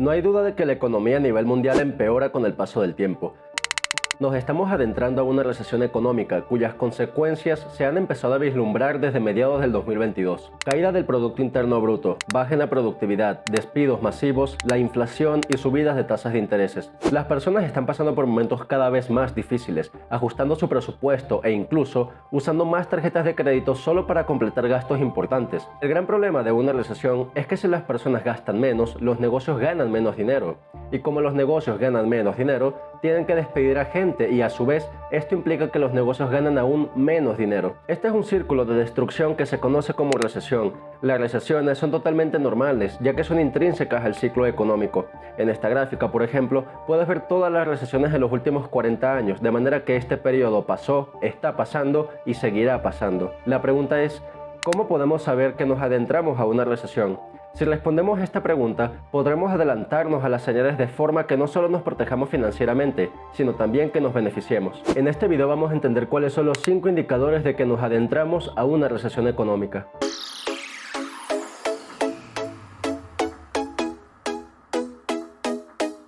No hay duda de que la economía a nivel mundial empeora con el paso del tiempo. Nos estamos adentrando a una recesión económica cuyas consecuencias se han empezado a vislumbrar desde mediados del 2022. Caída del Producto Interno Bruto, baja en la productividad, despidos masivos, la inflación y subidas de tasas de intereses. Las personas están pasando por momentos cada vez más difíciles, ajustando su presupuesto e incluso usando más tarjetas de crédito solo para completar gastos importantes. El gran problema de una recesión es que si las personas gastan menos, los negocios ganan menos dinero. Y como los negocios ganan menos dinero, tienen que despedir a gente y a su vez esto implica que los negocios ganan aún menos dinero. Este es un círculo de destrucción que se conoce como recesión. Las recesiones son totalmente normales ya que son intrínsecas al ciclo económico. En esta gráfica, por ejemplo, puedes ver todas las recesiones en los últimos 40 años, de manera que este periodo pasó, está pasando y seguirá pasando. La pregunta es, ¿cómo podemos saber que nos adentramos a una recesión? Si respondemos a esta pregunta, podremos adelantarnos a las señales de forma que no solo nos protejamos financieramente, sino también que nos beneficiemos. En este video vamos a entender cuáles son los 5 indicadores de que nos adentramos a una recesión económica.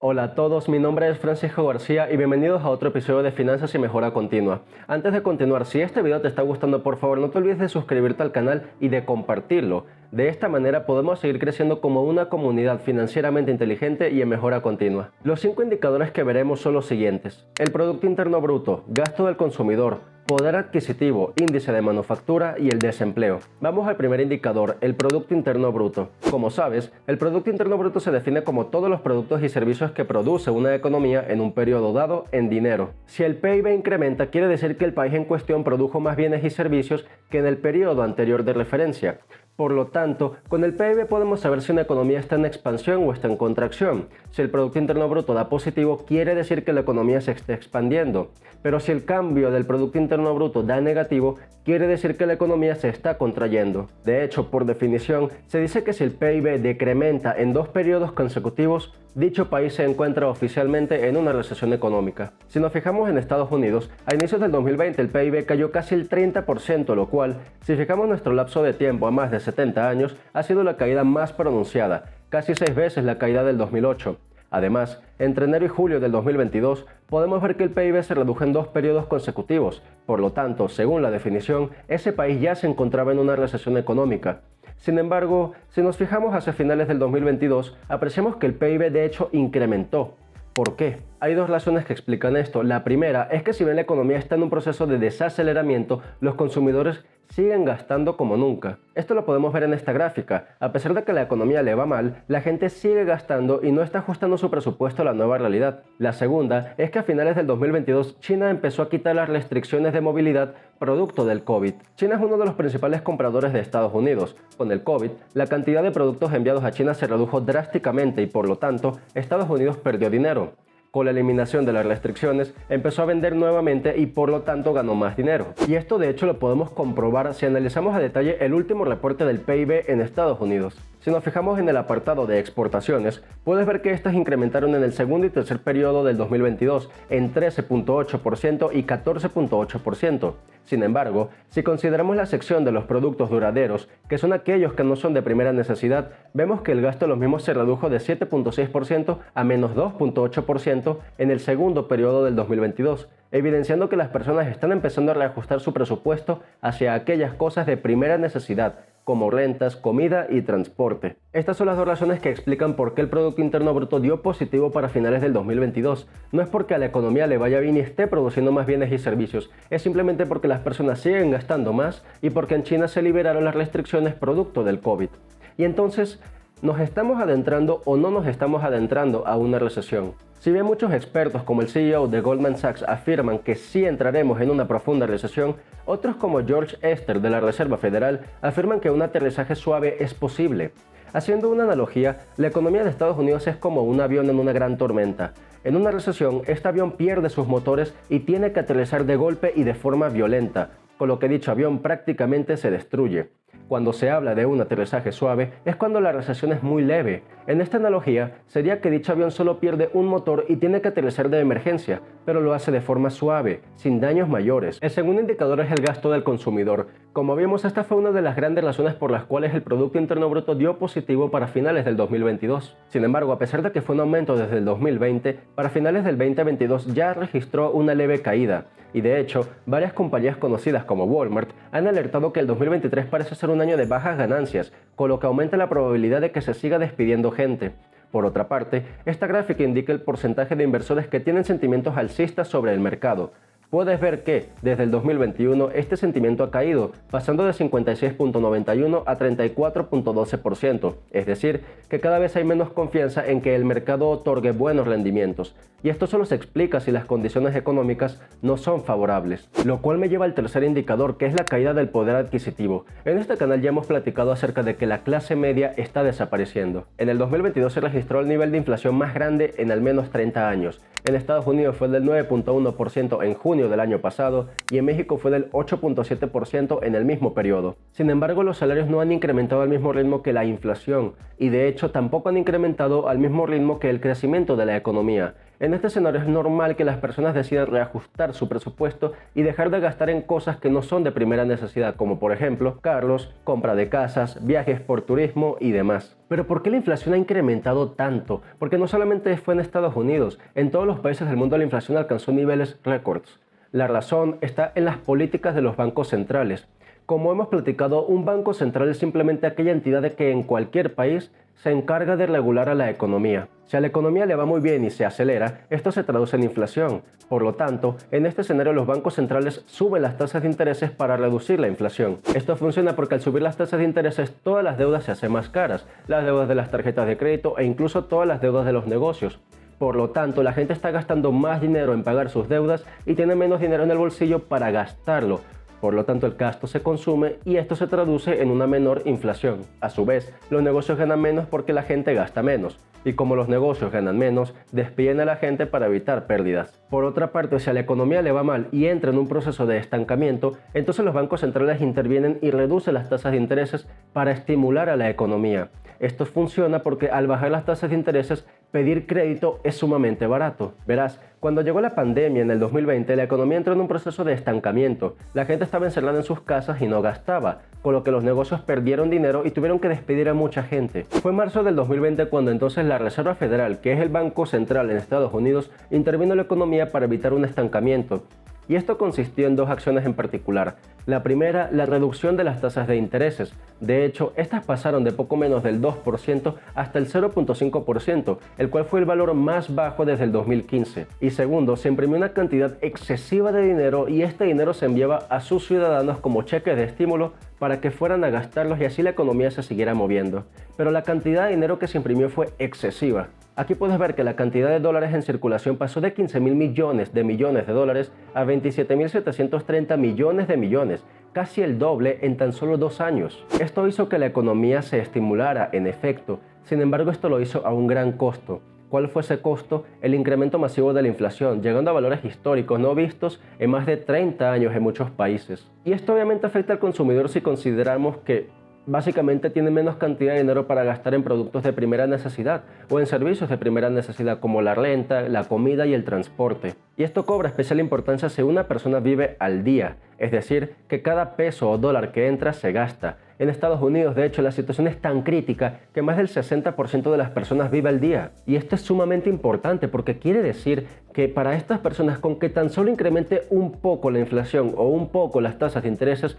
Hola a todos, mi nombre es Francisco García y bienvenidos a otro episodio de Finanzas y Mejora Continua. Antes de continuar, si este video te está gustando, por favor no te olvides de suscribirte al canal y de compartirlo. De esta manera podemos seguir creciendo como una comunidad financieramente inteligente y en mejora continua. Los 5 indicadores que veremos son los siguientes: el Producto Interno Bruto, gasto del consumidor, poder adquisitivo, índice de manufactura y el desempleo. Vamos al primer indicador, el Producto Interno Bruto. Como sabes, el Producto Interno Bruto se define como todos los productos y servicios que produce una economía en un periodo dado en dinero. Si el PIB incrementa, quiere decir que el país en cuestión produjo más bienes y servicios que en el periodo anterior de referencia. Por lo tanto, con el PIB podemos saber si una economía está en expansión o está en contracción. Si el Producto Interno Bruto da positivo, quiere decir que la economía se está expandiendo. Pero si el cambio del Producto Interno Bruto da negativo, quiere decir que la economía se está contrayendo. De hecho, por definición, se dice que si el PIB decrementa en 2 periodos consecutivos, dicho país se encuentra oficialmente en una recesión económica. Si nos fijamos en Estados Unidos, a inicios del 2020 el PIB cayó casi el 30%, lo cual, si fijamos nuestro lapso de tiempo a más de 70 años, ha sido la caída más pronunciada, casi 6 veces la caída del 2008. Además, entre enero y julio del 2022, podemos ver que el PIB se redujo en 2 periodos consecutivos. Por lo tanto, según la definición, ese país ya se encontraba en una recesión económica. Sin embargo, si nos fijamos hacia finales del 2022, apreciamos que el PIB de hecho incrementó. ¿Por qué? Hay 2 razones que explican esto. La primera es que si bien la economía está en un proceso de desaceleramiento, los consumidores siguen gastando como nunca. Esto lo podemos ver en esta gráfica. A pesar de que la economía le va mal, la gente sigue gastando y no está ajustando su presupuesto a la nueva realidad. La segunda es que a finales del 2022 China empezó a quitar las restricciones de movilidad producto del COVID. China es uno de los principales compradores de Estados Unidos. Con el COVID, la cantidad de productos enviados a China se redujo drásticamente y por lo tanto, Estados Unidos perdió dinero. Con la eliminación de las restricciones, empezó a vender nuevamente y por lo tanto ganó más dinero. Y esto de hecho lo podemos comprobar si analizamos a detalle el último reporte del PIB en Estados Unidos. Si nos fijamos en el apartado de exportaciones, puedes ver que estas incrementaron en el segundo y tercer periodo del 2022 en 13.8% y 14.8%. Sin embargo, si consideramos la sección de los productos duraderos, que son aquellos que no son de primera necesidad, vemos que el gasto de los mismos se redujo de 7.6% a menos 2.8% en el segundo periodo del 2022, evidenciando que las personas están empezando a reajustar su presupuesto hacia aquellas cosas de primera necesidad, como rentas, comida y transporte. Estas son las 2 razones que explican por qué el Producto Interno Bruto dio positivo para finales del 2022. No es porque a la economía le vaya bien y esté produciendo más bienes y servicios, es simplemente porque las personas siguen gastando más y porque en China se liberaron las restricciones producto del COVID. Y entonces, ¿nos estamos adentrando o no nos estamos adentrando a una recesión? Si bien muchos expertos como el CEO de Goldman Sachs afirman que sí entraremos en una profunda recesión, otros como George Esther de la Reserva Federal afirman que un aterrizaje suave es posible. Haciendo una analogía, la economía de Estados Unidos es como un avión en una gran tormenta. En una recesión, este avión pierde sus motores y tiene que aterrizar de golpe y de forma violenta, con lo que dicho avión prácticamente se destruye. Cuando se habla de un aterrizaje suave, es cuando la recesión es muy leve. En esta analogía, sería que dicho avión solo pierde un motor y tiene que aterrizar de emergencia, pero lo hace de forma suave, sin daños mayores. El segundo indicador es el gasto del consumidor. Como vimos, esta fue una de las grandes razones por las cuales el Producto Interno Bruto dio positivo para finales del 2022. Sin embargo, a pesar de que fue un aumento desde el 2020, para finales del 2022 ya registró una leve caída. Y de hecho, varias compañías conocidas como Walmart han alertado que el 2023 parece ser un año de bajas ganancias, con lo que aumenta la probabilidad de que se siga despidiendo gente. Por otra parte, esta gráfica indica el porcentaje de inversores que tienen sentimientos alcistas sobre el mercado. Puedes ver que, desde el 2021, este sentimiento ha caído, pasando de 56.91 a 34.12%, es decir, que cada vez hay menos confianza en que el mercado otorgue buenos rendimientos. Y esto solo se explica si las condiciones económicas no son favorables. Lo cual me lleva al tercer indicador, que es la caída del poder adquisitivo. En este canal ya hemos platicado acerca de que la clase media está desapareciendo. En el 2022 se registró el nivel de inflación más grande en al menos 30 años. En Estados Unidos fue del 9.1% en junio del año pasado y en México fue del 8.7% en el mismo periodo. Sin embargo, los salarios no han incrementado al mismo ritmo que la inflación y de hecho tampoco han incrementado al mismo ritmo que el crecimiento de la economía. En este escenario es normal que las personas decidan reajustar su presupuesto y dejar de gastar en cosas que no son de primera necesidad, como por ejemplo carros, compra de casas, viajes por turismo y demás. Pero ¿por qué la inflación ha incrementado tanto? Porque no solamente fue en Estados Unidos, en todos los países del mundo la inflación alcanzó niveles récords. La razón está en las políticas de los bancos centrales. Como hemos platicado, un banco central es simplemente aquella entidad que en cualquier país se encarga de regular a la economía. Si a la economía le va muy bien y se acelera, esto se traduce en inflación. Por lo tanto, en este escenario los bancos centrales suben las tasas de intereses para reducir la inflación. Esto funciona porque al subir las tasas de intereses todas las deudas se hacen más caras, las deudas de las tarjetas de crédito e incluso todas las deudas de los negocios. Por lo tanto, la gente está gastando más dinero en pagar sus deudas y tiene menos dinero en el bolsillo para gastarlo. Por lo tanto, el gasto se consume y esto se traduce en una menor inflación. A su vez, los negocios ganan menos porque la gente gasta menos. Y como los negocios ganan menos, despiden a la gente para evitar pérdidas. Por otra parte, si a la economía le va mal y entra en un proceso de estancamiento, entonces los bancos centrales intervienen y reducen las tasas de intereses para estimular a la economía. Esto funciona porque al bajar las tasas de intereses, pedir crédito es sumamente barato. Verás, cuando llegó la pandemia en el 2020, la economía entró en un proceso de estancamiento. La gente estaba encerrada en sus casas y no gastaba, con lo que los negocios perdieron dinero y tuvieron que despedir a mucha gente. Fue en marzo del 2020 cuando entonces la Reserva Federal, que es el banco central en Estados Unidos, intervino en la economía para evitar un estancamiento. Y esto consistió en dos acciones en particular. La primera, la reducción de las tasas de intereses. De hecho, estas pasaron de poco menos del 2% hasta el 0.5%, el cual fue el valor más bajo desde el 2015. Y segundo, se imprimió una cantidad excesiva de dinero y este dinero se enviaba a sus ciudadanos como cheques de estímulo para que fueran a gastarlos y así la economía se siguiera moviendo. Pero la cantidad de dinero que se imprimió fue excesiva. Aquí puedes ver que la cantidad de dólares en circulación pasó de 15.000 millones de dólares a 27.730 millones de millones, casi el doble en tan solo 2 años. Esto hizo que la economía se estimulara, en efecto. Sin embargo, esto lo hizo a un gran costo. ¿Cuál fue ese costo? El incremento masivo de la inflación, llegando a valores históricos no vistos en más de 30 años en muchos países. Y esto obviamente afecta al consumidor si consideramos que básicamente tiene menos cantidad de dinero para gastar en productos de primera necesidad o en servicios de primera necesidad como la renta, la comida y el transporte. Y esto cobra especial importancia si una persona vive al día, es decir, que cada peso o dólar que entra se gasta. En Estados Unidos, de hecho, la situación es tan crítica que más del 60% de las personas vive al día. Y esto es sumamente importante porque quiere decir que para estas personas, con que tan solo incremente un poco la inflación o un poco las tasas de intereses,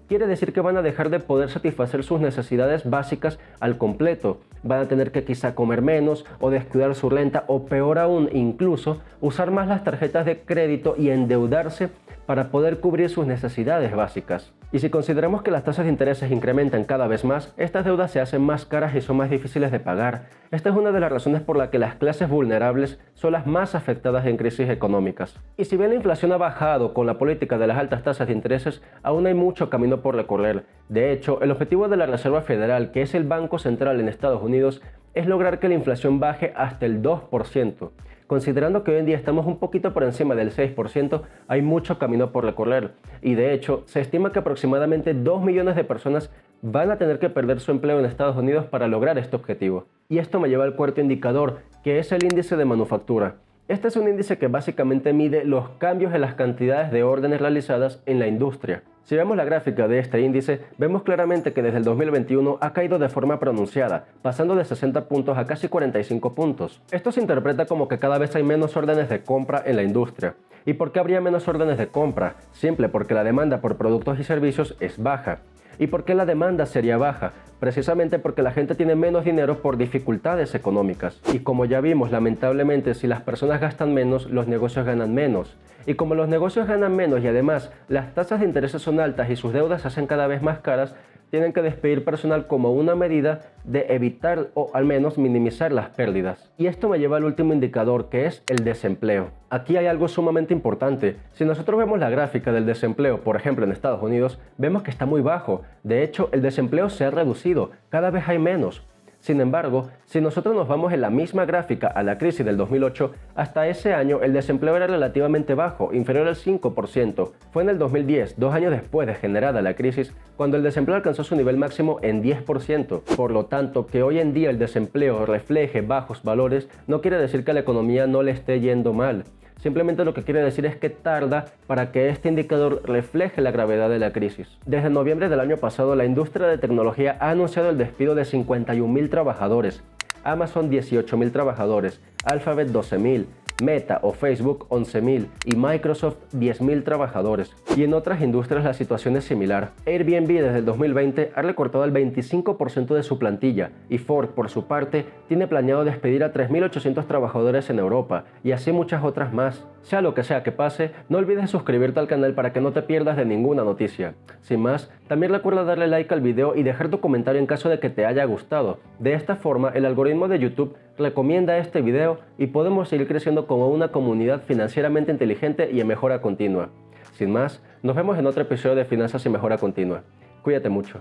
quiere decir que van a dejar de poder satisfacer sus necesidades básicas al completo. Van a tener que quizá comer menos o descuidar su renta o peor aún incluso usar más las tarjetas de crédito y endeudarse para poder cubrir sus necesidades básicas. Y si consideramos que las tasas de intereses incrementan cada vez más, estas deudas se hacen más caras y son más difíciles de pagar. Esta es una de las razones por la que las clases vulnerables son las más afectadas en crisis económicas. Y si bien la inflación ha bajado con la política de las altas tasas de intereses, aún hay mucho camino por recorrer. De hecho, el objetivo de la Reserva Federal, que es el Banco Central en Estados Unidos, es lograr que la inflación baje hasta el 2%. Considerando que hoy en día estamos un poquito por encima del 6%, hay mucho camino por recorrer. Y de hecho, se estima que aproximadamente 2 millones de personas van a tener que perder su empleo en Estados Unidos para lograr este objetivo. Y esto me lleva al cuarto indicador, que es el índice de manufactura. Este es un índice que básicamente mide los cambios en las cantidades de órdenes realizadas en la industria. Si vemos la gráfica de este índice, vemos claramente que desde el 2021 ha caído de forma pronunciada, pasando de 60 puntos a casi 45 puntos. Esto se interpreta como que cada vez hay menos órdenes de compra en la industria. ¿Y por qué habría menos órdenes de compra? Simple, porque la demanda por productos y servicios es baja. ¿Y por qué la demanda sería baja? Precisamente porque la gente tiene menos dinero por dificultades económicas. Y como ya vimos, lamentablemente, si las personas gastan menos, los negocios ganan menos. Y como los negocios ganan menos y además las tasas de interés son altas y sus deudas se hacen cada vez más caras, tienen que despedir personal como una medida de evitar o al menos minimizar las pérdidas. Y esto me lleva al último indicador, que es el desempleo. Aquí hay algo sumamente importante. Si nosotros vemos la gráfica del desempleo, por ejemplo en Estados Unidos, vemos que está muy bajo. De hecho, el desempleo se ha reducido, cada vez hay menos. Sin embargo, si nosotros nos vamos en la misma gráfica a la crisis del 2008, hasta ese año el desempleo era relativamente bajo, inferior al 5%. Fue en el 2010, 2 años después de generada la crisis, cuando el desempleo alcanzó su nivel máximo en 10%. Por lo tanto, que hoy en día el desempleo refleje bajos valores no quiere decir que a la economía no le esté yendo mal. Simplemente lo que quiere decir es que tarda para que este indicador refleje la gravedad de la crisis. Desde noviembre del año pasado, la industria de tecnología ha anunciado el despido de 51.000 trabajadores, Amazon 18.000 trabajadores, Alphabet 12.000, Meta o Facebook 11.000 y Microsoft 10.000 trabajadores. Y en otras industrias la situación es similar. Airbnb desde el 2020 ha recortado el 25% de su plantilla y Ford, por su parte, tiene planeado despedir a 3.800 trabajadores en Europa y así muchas otras más. Sea lo que sea que pase, no olvides suscribirte al canal para que no te pierdas de ninguna noticia. Sin más, también recuerda darle like al video y dejar tu comentario en caso de que te haya gustado. De esta forma, el algoritmo de YouTube recomienda este video y podemos seguir creciendo como una comunidad financieramente inteligente y en mejora continua. Sin más, nos vemos en otro episodio de Finanzas y Mejora Continua. Cuídate mucho.